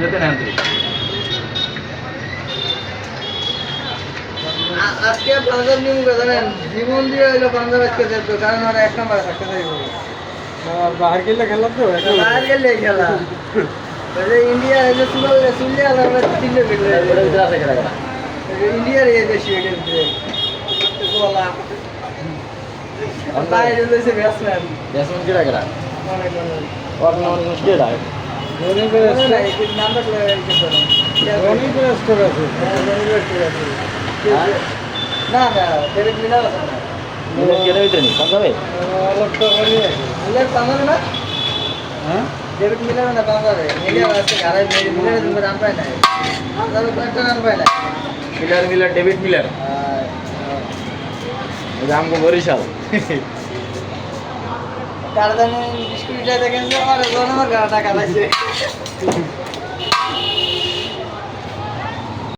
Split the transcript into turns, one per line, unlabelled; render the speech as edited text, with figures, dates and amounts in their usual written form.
যেতে নেন তুই
আজকে পাঞ্জাব নিয়ে জানেন জীবন দিয়ে হইলো পাঞ্জাব আজকে যেত কারণ ওরা 1 নম্বরে থাকতে চাইব
বাহার গেলে খেলা তো
বাইরে গেলে খেলা ইন্ডিয়া এলে চুলে আলাদা তিনটে বেরো
আছে খেলা
ইন্ডিয়ার এই দেশি খেলতে বলা বাইরে হইছে ব্যাটসম্যান
ব্যাটসম্যান কেডা কেডা
অনেক
অনেক মুশকিল আছে
ধোনি করে
নাম্বার
ধোনি করে স্টোর আছে
না না ডেভিড মিলার আছে না
মিলে কেডা হইতে নি পাঞ্জাবে
অলপ তো বলি
মিলার পাঞ্জাবে না
হ্যাঁ
ডেভিড মিলার না পাঞ্জাবে মিলার আছে ঘরে মিলার তুমি রান পায় না পাঞ্জাবে একটা রান পায় না
মিলার ডেভিড মিলার আমগো বরিশাল
তার জানি বিস্কুট দেখেন যে আমার আমার টাকা লাগছে